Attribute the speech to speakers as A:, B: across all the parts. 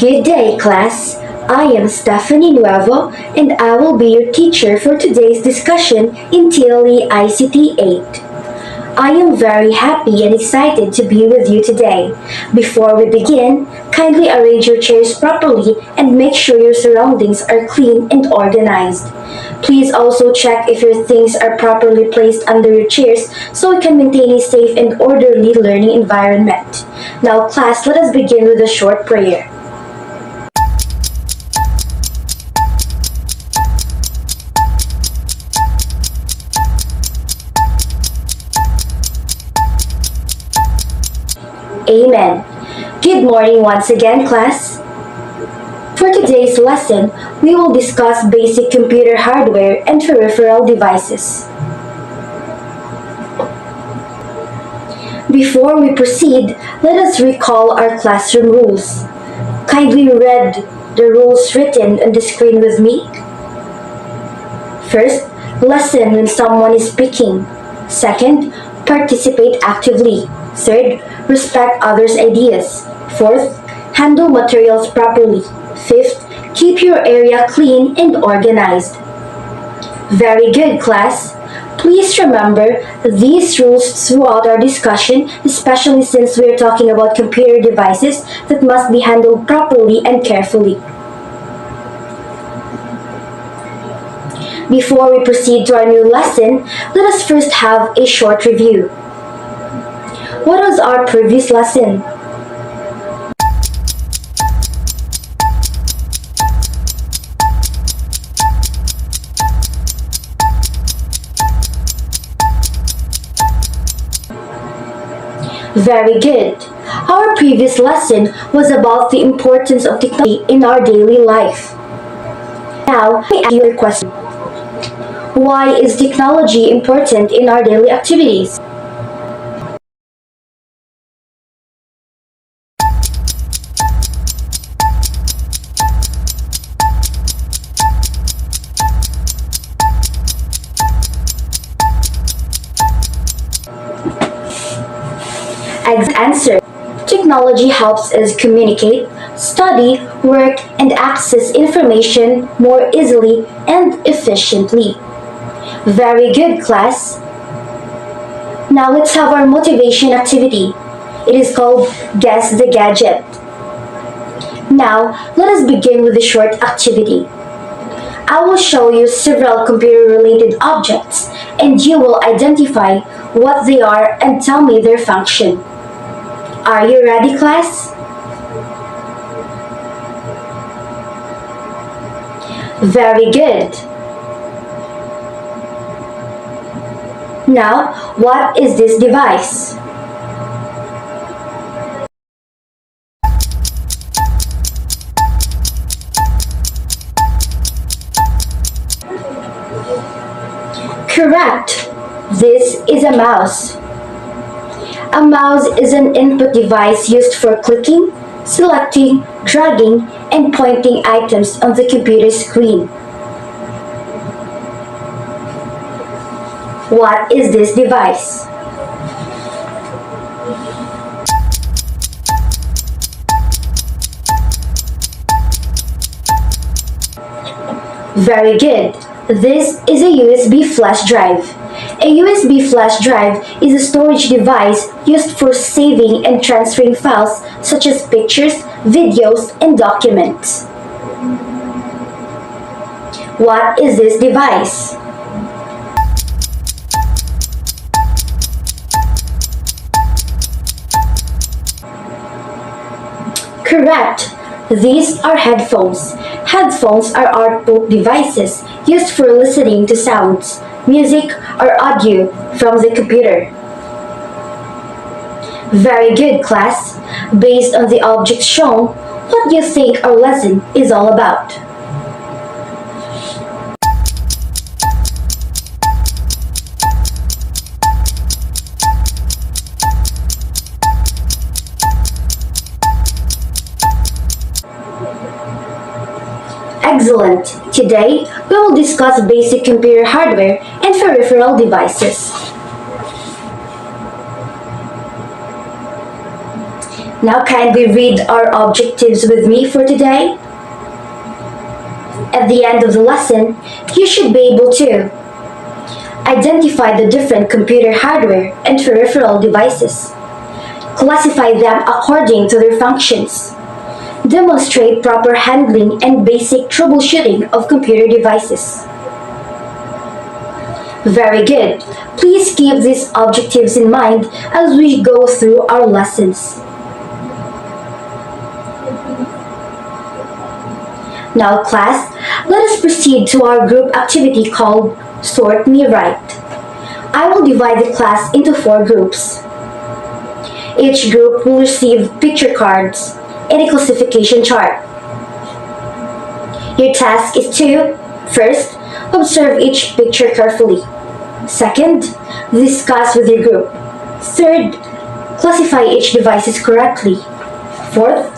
A: Good day, class. I am Stephanie Nuevo, and I will be your teacher for today's discussion in TLE ICT 8. I am very happy and excited to be with you today. Before we begin, kindly arrange your chairs properly and make sure your surroundings are clean and organized. Please also check if your things are properly placed under your chairs so we can maintain a safe and orderly learning environment. Now, class, let us begin with a short prayer. Amen. Good morning once again, class. For today's lesson, we will discuss basic computer hardware and peripheral devices. Before we proceed, let us recall our classroom rules. Kindly read the rules written on the screen with me. First, listen when someone is speaking. Second, participate actively. Third, respect others' ideas. Fourth, handle materials properly. Fifth, keep your area clean and organized. Very good, class. Please remember these rules throughout our discussion, especially since we are talking about computer devices that must be handled properly and carefully. Before we proceed to our new lesson, let us first have a short review. What was our previous lesson? Very good. Our previous lesson was about the importance of technology in our daily life. Now, let me ask you a question. Why is technology important in our daily activities? Answer. Technology helps us communicate, study, work, and access information more easily and efficiently. Very good, class. Now let's have our motivation activity. It is called Guess the Gadget. Now, let us begin with a short activity. I will show you several computer-related objects, and you will identify what they are and tell me their function. Are you ready, class? Very good. Now, what is this device? Correct. This is a mouse. A mouse is an input device used for clicking, selecting, dragging, and pointing items on the computer screen. What is this device? Very good. This is a USB flash drive. A USB flash drive is a storage device used for saving and transferring files such as pictures, videos, and documents. What is this device? Correct. These are headphones. Headphones are output devices used for listening to sounds, music, or audio from the computer. Very good, class. Based on the objects shown, what do you think our lesson is all about? Excellent! Today, we will discuss basic computer hardware and peripheral devices. Now kindly read our objectives with me for today. At the end of the lesson, you should be able to identify the different computer hardware and peripheral devices, classify them according to their functions, demonstrate proper handling and basic troubleshooting of computer devices. Very good. Please keep these objectives in mind as we go through our lessons. Now class, let us proceed to our group activity called Sort Me Right. I will divide the class into 4 groups. Each group will receive picture cards and a classification chart. Your task is to, first, observe each picture carefully. Second, discuss with your group. Third, classify each device correctly. Fourth,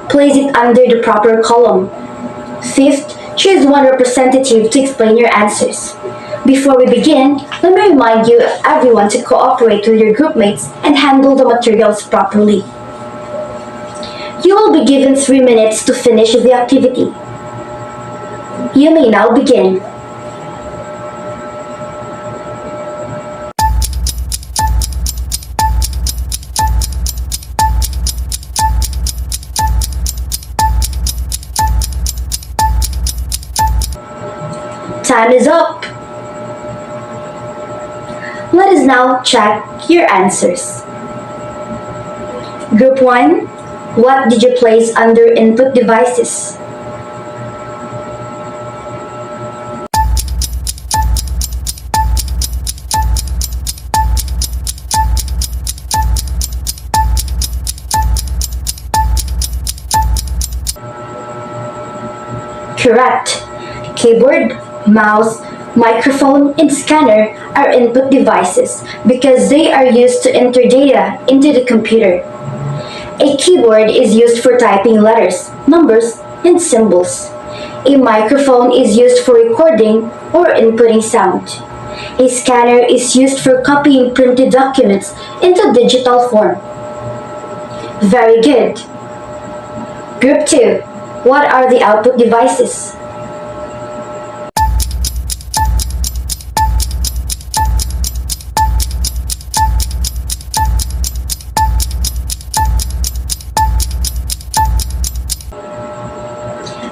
A: place it under the proper column. Fifth, choose one representative to explain your answers. Before we begin, let me remind you everyone to cooperate with your group mates and handle the materials properly. You will be given 3 minutes to finish the activity. You may now begin. Time is up. Let us now check your answers. Group 1, what did you place under input devices? Correct. Keyboard, mouse, microphone, and scanner are input devices because they are used to enter data into the computer. A keyboard is used for typing letters, numbers, and symbols. A microphone is used for recording or inputting sound. A scanner is used for copying printed documents into digital form. Very good. Group 2. What are the output devices?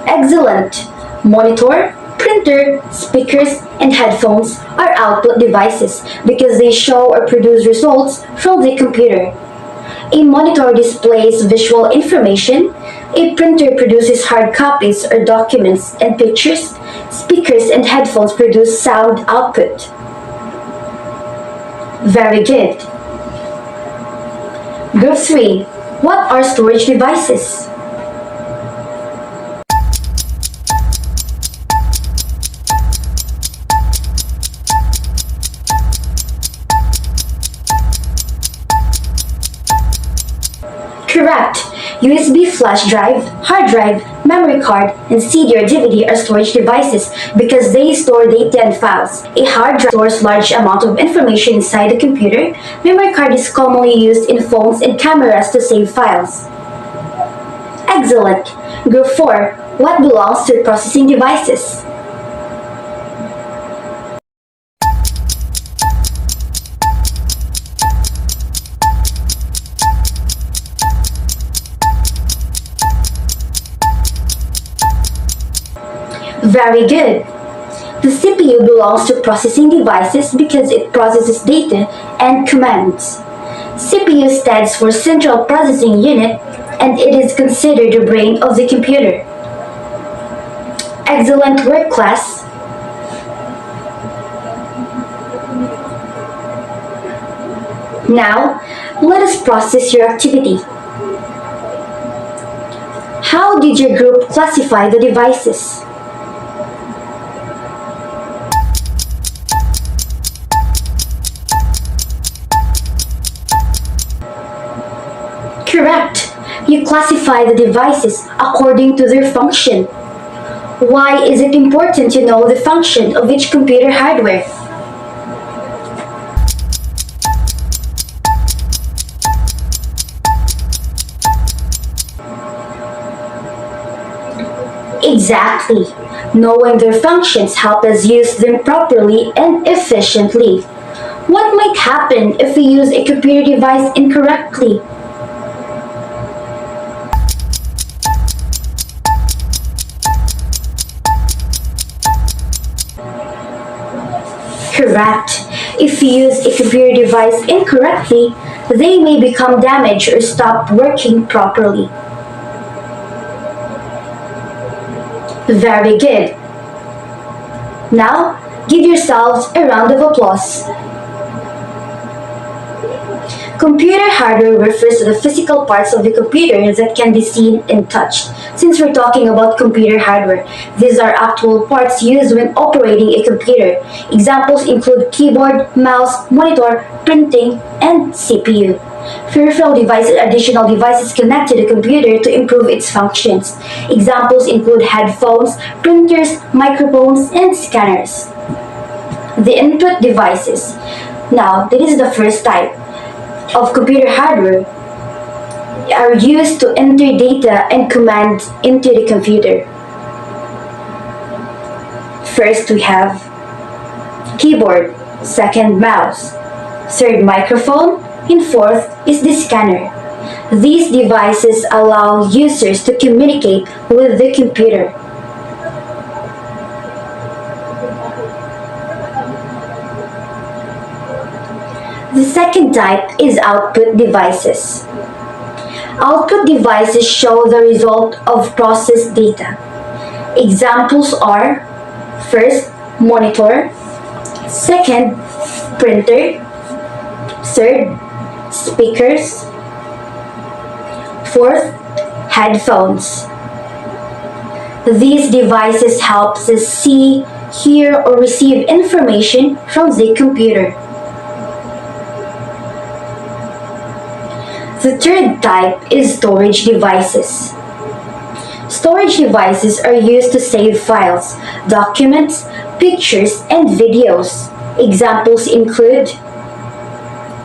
A: Excellent! Monitor, printer, speakers, and headphones are output devices because they show or produce results from the computer. A monitor displays visual information, a printer produces hard copies or documents and pictures, speakers and headphones produce sound output. Very good. Group 3. What are storage devices? Correct! USB flash drive, hard drive, memory card, and CD or DVD are storage devices because they store data and files. A hard drive stores large amount of information inside the computer. Memory card is commonly used in phones and cameras to save files. Excellent! Group 4. What belongs to processing devices? Very good. The CPU belongs to processing devices because it processes data and commands. CPU stands for Central Processing Unit and it is considered the brain of the computer. Excellent work, class. Now, let us process your activity. How did your group classify the devices? Correct! You classify the devices according to their function. Why is it important to know the function of each computer hardware? Exactly. Knowing their functions help us use them properly and efficiently. What might happen if we use a computer device incorrectly? Correct. If we use a computer device incorrectly, they may become damaged or stop working properly. Very good. Now, give yourselves a round of applause. Computer hardware refers to the physical parts of the computer that can be seen and touched. Since we're talking about computer hardware, these are actual parts used when operating a computer. Examples include keyboard, mouse, monitor, printing, and CPU. Peripheral devices are additional devices connected to the computer to improve its functions. Examples include headphones, printers, microphones, and scanners. The input devices. Now, this is the first type of computer hardware are used to enter data and commands into the computer. First, we have keyboard, second, mouse, third, microphone, and fourth is the scanner. These devices allow users to communicate with the computer. The second type is output devices. Output devices show the result of processed data. Examples are first, monitor, second, printer, third, speakers, fourth, headphones. These devices help us see, hear, or receive information from the computer. The third type is storage devices. Storage devices are used to save files, documents, pictures, and videos. Examples include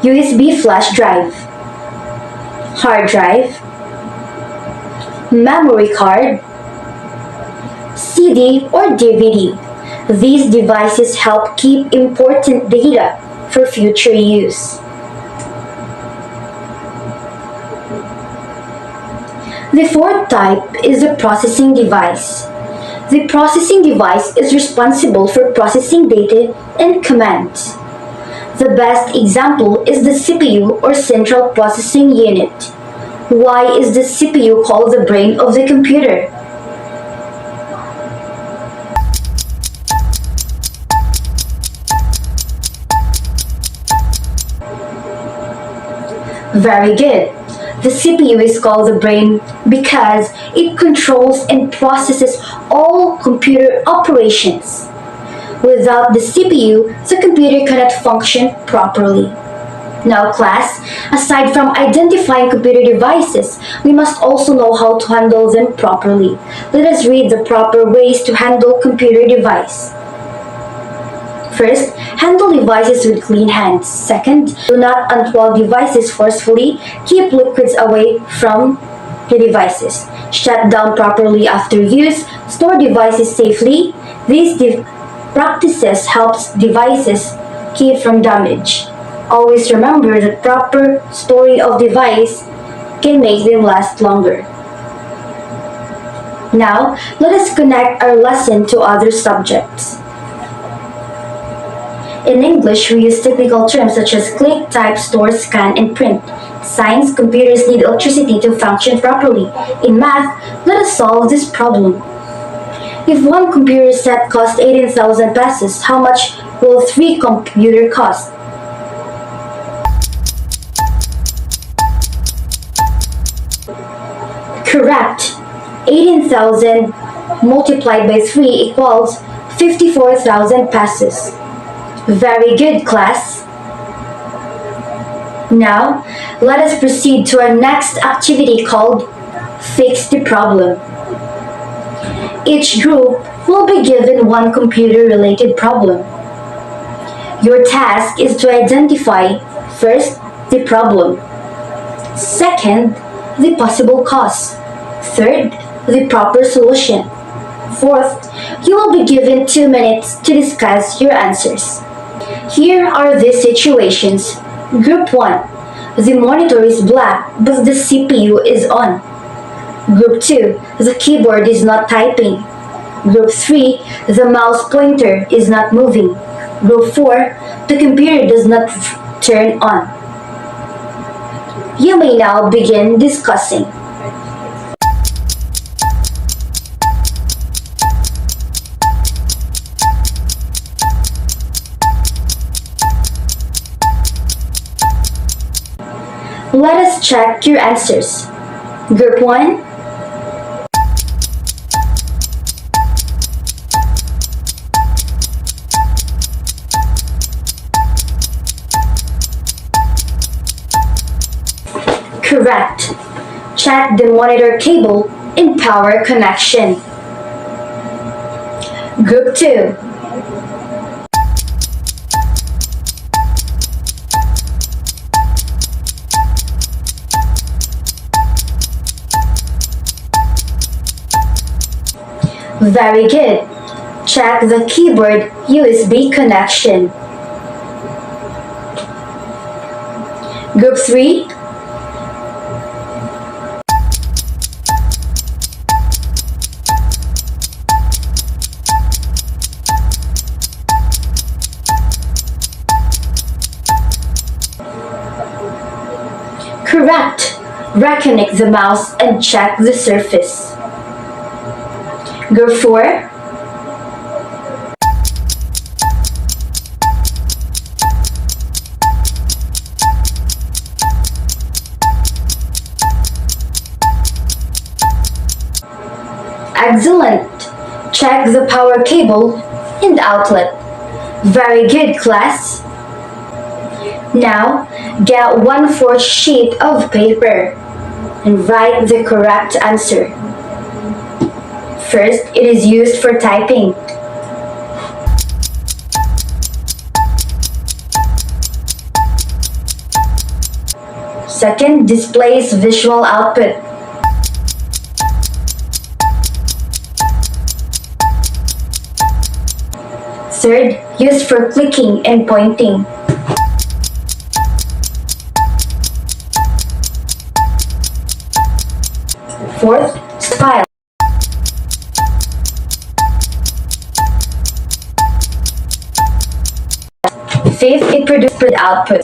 A: USB flash drive, hard drive, memory card, CD or DVD. These devices help keep important data for future use. The fourth type is the processing device. The processing device is responsible for processing data and commands. The best example is the CPU or Central Processing Unit. Why is the CPU called the brain of the computer? Very good. The CPU is called the brain because it controls and processes all computer operations. Without the CPU, the computer cannot function properly. Now class, aside from identifying computer devices, we must also know how to handle them properly. Let us read the proper ways to handle computer device. First, handle devices with clean hands. Second, do not untwirl devices forcefully. Keep liquids away from the devices. Shut down properly after use. Store devices safely. These practices helps devices keep from damage. Always remember that proper storing of device can make them last longer. Now, let us connect our lesson to other subjects. In English, we use technical terms such as click, type, store, scan, and print. Science, computers need electricity to function properly. In math, let us solve this problem. If one computer set costs 18,000 pesos, how much will 3 computers cost? Correct. 18,000 multiplied by 3 equals 54,000 pesos. Very good, class. Now, let us proceed to our next activity called Fix the Problem. Each group will be given one computer-related problem. Your task is to identify, first, the problem, second, the possible cause, third, the proper solution, Fourth, you will be given 2 minutes to discuss your answers. Here are the situations. Group 1. The monitor is black but the CPU is on. Group 2. The keyboard is not typing. Group 3. The mouse pointer is not moving. Group 4. The computer does not turn on. You may now begin discussing. Let us check your answers. Group 1. Correct. Check the monitor cable and power connection. Group 2. Very good. Check the keyboard USB connection. Group 3. Correct. Reconnect the mouse and check the surface. Group 4. Excellent. Check the power cable and outlet. Very good, class. Now, get 1/4 sheet of paper and write the correct answer. First, it is used for typing. Second, displays visual output. Third, used for clicking and pointing. Fourth, file. Fifth, it produces output.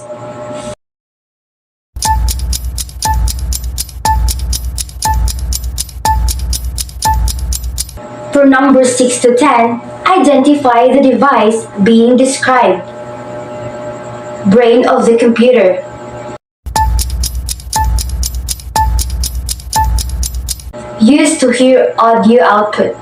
A: For numbers 6 to 10, identify the device being described. Brain of the computer. Used to hear audio output.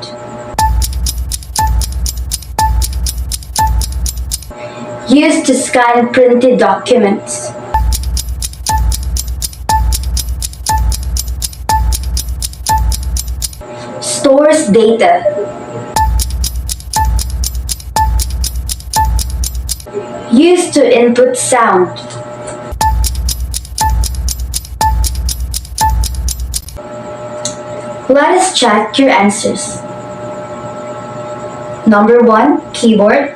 A: Used to scan printed documents. Stores data. Used to input sound. Let us check your answers. Number 1, keyboard.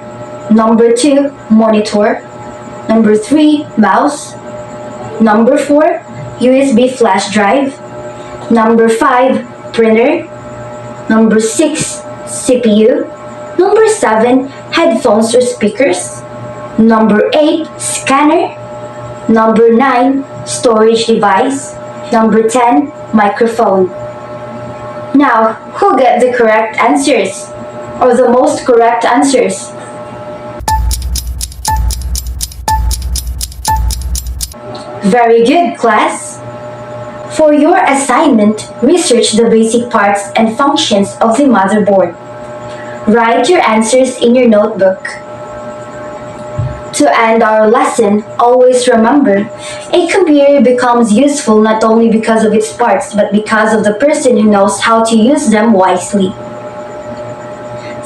A: Number 2, monitor. Number 3, mouse. Number 4, USB flash drive. Number 5, printer. Number 6, CPU. Number 7, headphones or speakers. Number 8, scanner. Number 9, storage device. Number 10, microphone. Now, who get the correct answers? Or the most correct answers? Very good, class! For your assignment, research the basic parts and functions of the motherboard. Write your answers in your notebook. To end our lesson, always remember, a computer becomes useful not only because of its parts, but because of the person who knows how to use them wisely.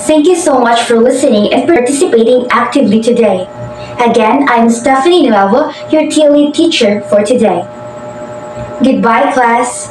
A: Thank you so much for listening and participating actively today. Again, I'm Stephanie Nuevo, your TLE teacher for today. Goodbye, class.